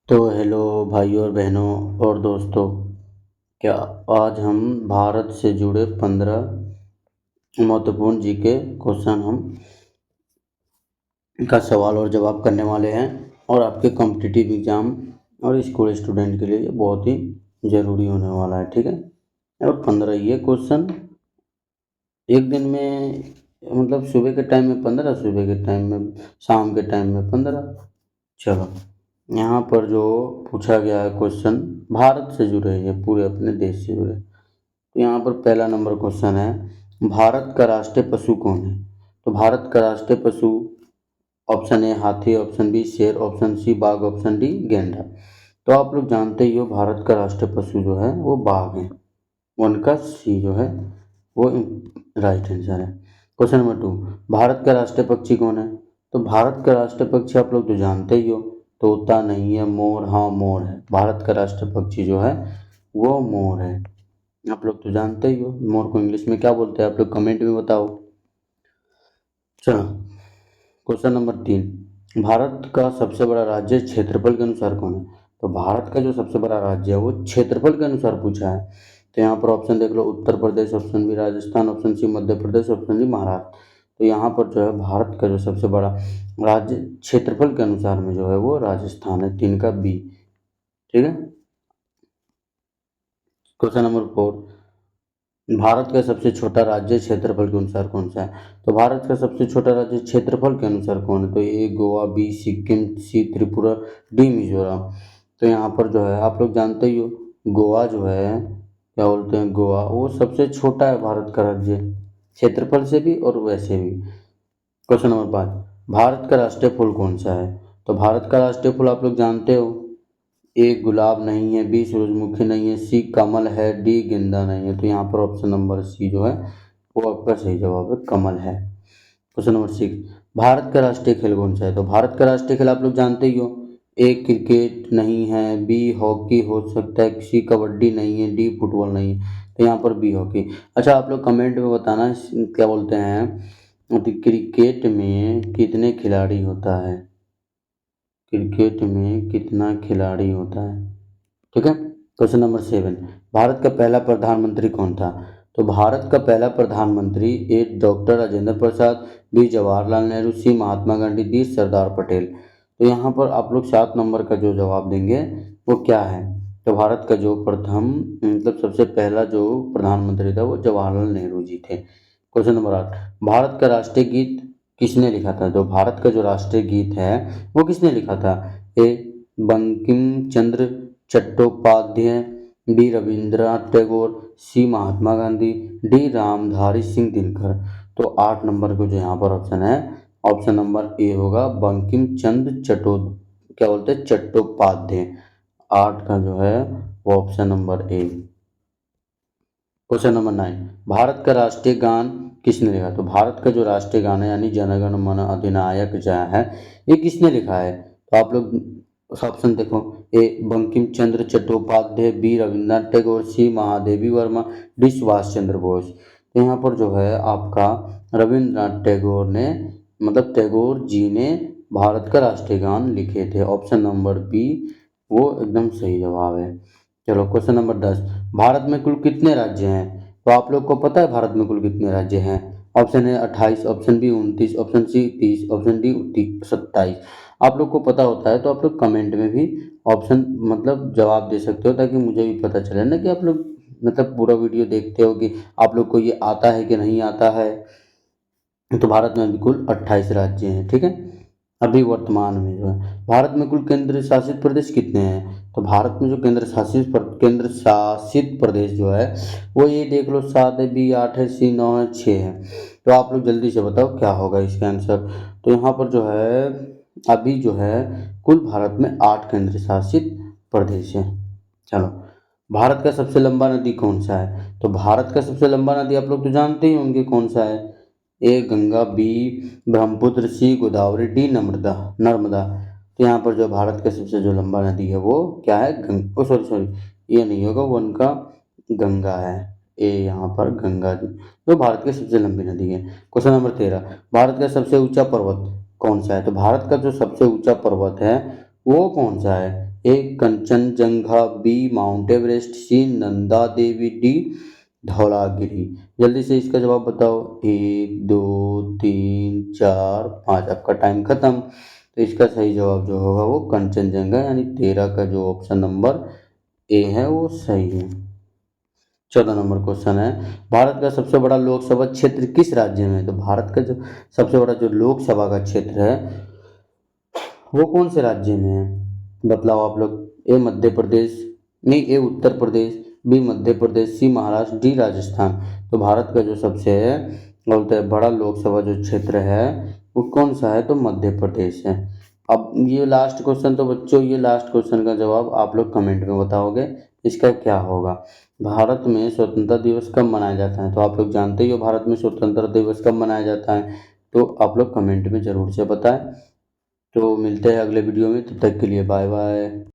तो हेलो भाइयों और बहनों और दोस्तों, क्या आज हम भारत से जुड़े 15 महत्वपूर्ण जीके क्वेश्चन हम का सवाल और जवाब करने वाले हैं। और आपके कॉम्पिटिटिव एग्ज़ाम और स्कूल स्टूडेंट के लिए ये बहुत ही ज़रूरी होने वाला है, ठीक है। और 15 ये क्वेश्चन एक दिन में, मतलब सुबह के टाइम में 15, सुबह के टाइम में, शाम के टाइम में 15। चलो, यहाँ पर जो पूछा गया है क्वेश्चन भारत से जुड़े हैं, पूरे अपने देश से जुड़े। तो यहाँ पर पहला नंबर क्वेश्चन है, भारत का राष्ट्रीय पशु कौन है? तो भारत का राष्ट्रीय पशु ऑप्शन ए हाथी, ऑप्शन बी शेर, ऑप्शन सी बाघ, ऑप्शन डी गैंडा। तो आप लोग जानते ही हो भारत का राष्ट्रीय पशु जो है वो बाघ है। उनका सी जो है वो राइट आंसर है। क्वेश्चन नंबर 2, भारत का राष्ट्रीय पक्षी कौन है? तो भारत का राष्ट्रीय पक्षी आप लोग तो जानते ही हो, तोता नहीं है, मोर, हाँ मोर है। भारत का राष्ट्रीय पक्षी जो है वो मोर है। आप लोग तो जानते ही हो मोर को इंग्लिश में क्या बोलते हैं, आप लोग कमेंट में बताओ। चलो, क्वेश्चन नंबर 3, भारत का सबसे बड़ा राज्य क्षेत्रफल के अनुसार कौन है? तो भारत का जो सबसे बड़ा राज्य है वो क्षेत्रफल के अनुसार पूछा है। तो यहाँ पर ऑप्शन देख लो, Uttar Pradesh, option B Rajasthan, option C Madhya Pradesh, option D Maharashtra. तो यहाँ पर जो है भारत का जो सबसे बड़ा राज्य क्षेत्रफल के अनुसार में जो है वो राजस्थान है, 3 का बी, ठीक है। क्वेश्चन नंबर 4, भारत का सबसे छोटा राज्य क्षेत्रफल के अनुसार कौन सा है? तो भारत का सबसे छोटा राज्य क्षेत्रफल के अनुसार कौन है? तो ए गोवा, बी सिक्किम, सी त्रिपुरा, डी मिजोरम। तो यहाँ पर जो है आप लोग जानते ही हो, गोवा जो है, क्या बोलते हैं, गोवा वो सबसे छोटा है भारत का राज्य, क्षेत्रफल से भी और वैसे भी। क्वेश्चन नंबर 5, भारत का राष्ट्रीय फूल कौन सा है? तो भारत का राष्ट्रीय फूल आप लोग जानते हो, ए गुलाब नहीं है, बी सूरजमुखी नहीं है, सी कमल है, डी गेंदा नहीं है। तो यहाँ पर ऑप्शन नंबर सी जो है वो आपका सही जवाब है, कमल है। क्वेश्चन नंबर 6, भारत का राष्ट्रीय खेल कौन सा है? तो भारत का राष्ट्रीय खेल आप लोग जानते ही हो, ए क्रिकेट नहीं है, बी हॉकी हो सकता है, सी कबड्डी नहीं है, डी फुटबॉल नहीं है। तो यहाँ पर बी हॉकी। अच्छा, आप लोग कमेंट में बताना क्या बोलते हैं, तो क्रिकेट में कितने खिलाड़ी होता है? क्रिकेट में कितना खिलाड़ी होता है, ठीक है। क्वेश्चन नंबर 7, भारत का पहला प्रधानमंत्री कौन था? तो भारत का पहला प्रधानमंत्री ए डॉक्टर राजेंद्र प्रसाद, बी जवाहरलाल नेहरू, सी महात्मा गांधी, डी सरदार पटेल। तो यहाँ पर आप लोग 7 नंबर का जो जवाब देंगे वो क्या है? तो भारत का जो प्रथम, मतलब सबसे पहला जो प्रधानमंत्री था वो जवाहरलाल नेहरू जी थे। क्वेश्चन नंबर 8, भारत का राष्ट्रीय गीत किसने लिखा था? जो भारत का जो राष्ट्रीय गीत है वो किसने लिखा था? ए बंकिम चंद्र चट्टोपाध्याय, बी रविंद्रनाथ टैगोर, सी महात्मा गांधी, डी रामधारी सिंह दिनकर। तो 8 नंबर को जो यहाँ पर ऑप्शन है, ऑप्शन नंबर ए होगा बंकिम चंद्र क्या बोलते हैं, चट्टोपाध्याय। 8 का जो है वो option number A. Question number 9, Bharat का राष्ट्रीय गान किसने लिखा? तो भारत का जो राष्ट्रीय गान है यानी जनगण मन अधिनायक जय है, ये किसने लिखा है? तो आप लोग ऑप्शन देखो, ए बंकिम चंद्र चट्टोपाध्याय, बी रविन्द्रनाथ टैगोर, सी महादेवी वर्मा, डी सुभाष चंद्र बोस। तो यहाँ पर जो है आपका रविन्द्रनाथ टैगोर ने, मतलब टैगोर जी ने भारत का राष्ट्रीय गान लिखे थे। ऑप्शन नंबर बी वो एकदम सही जवाब है। चलो, क्वेश्चन नंबर 10, भारत में कुल कितने राज्य हैं? तो आप लोग को पता है भारत में कुल कितने राज्य हैं? ऑप्शन है 28, option B 29, option C 30, option D 27। आप लोग को पता होता है तो आप लोग कमेंट में भी ऑप्शन, मतलब जवाब दे सकते हो, ताकि मुझे भी पता चले ना कि आप लोग मतलब पूरा वीडियो देखते हो, कि आप लोग को ये आता है कि नहीं आता है। तो भारत में अभी कुल 28 राज्य हैं, ठीक है, अभी वर्तमान में जो है। भारत में कुल केंद्र शासित प्रदेश कितने हैं? तो भारत में जो केंद्र शासित प्रदेश जो है वो ये देख लो, 7 है, बी 8 है, सी 9 है, 6 है। तो आप लोग जल्दी से बताओ क्या होगा इसका आंसर। तो यहाँ पर जो है अभी जो है कुल भारत में 8 केंद्र शासित प्रदेश है। चलो, भारत का सबसे लंबा नदी कौन सा है? तो भारत का सबसे लंबा नदी आप लोग तो जानते ही होंगे कौन सा है, ए गंगा, बी ब्रह्मपुत्र, सी गोदावरी, डी नर्मदा नर्मदा। तो यहाँ पर जो भारत का सबसे जो लंबा नदी है वो क्या है, सॉरी सॉरी, ये नहीं होगा, वो उनका गंगा है। ए यहाँ पर गंगा जी जो भारत की सबसे लंबी नदी है। क्वेश्चन नंबर 13, भारत का सबसे ऊंचा पर्वत कौन सा है? तो भारत का जो सबसे ऊंचा पर्वत है वो कौन सा है? ए कंचनजंगा, बी माउंट एवरेस्ट, सी नंदा देवी, डी धौलागिरी। जल्दी से इसका जवाब बताओ। 1 2 3 4 5। आपका टाइम खत्म। तो इसका सही जवाब जो होगा वो कंचनजंगा, यानी 13 का जो ऑप्शन नंबर ए है वो सही है। 14 नंबर क्वेश्चन है, भारत का सबसे बड़ा लोकसभा क्षेत्र किस राज्य में है? तो भारत का जो सबसे बड़ा जो लोकसभा का क्षेत्र है वो कौन से राज्य में है? बतलाओ आप लोग। ए मध्य प्रदेश, नहीं, ए उत्तर प्रदेश, बी मध्य प्रदेश, सी महाराष्ट्र, डी राजस्थान। तो भारत का जो सबसे है बोलते हैं बड़ा लोकसभा जो क्षेत्र है वो कौन सा है? तो मध्य प्रदेश है। अब ये लास्ट क्वेश्चन, तो बच्चों ये लास्ट क्वेश्चन का जवाब आप लोग कमेंट में बताओगे इसका क्या होगा। भारत में स्वतंत्रता दिवस कब मनाया जाता है? तो आप लोग जानते ही हो भारत में स्वतंत्रता दिवस कब मनाया जाता है, तो आप लोग कमेंट में ज़रूर से बताएं। तो मिलते हैं अगले वीडियो में, तब तक के लिए बाय बाय।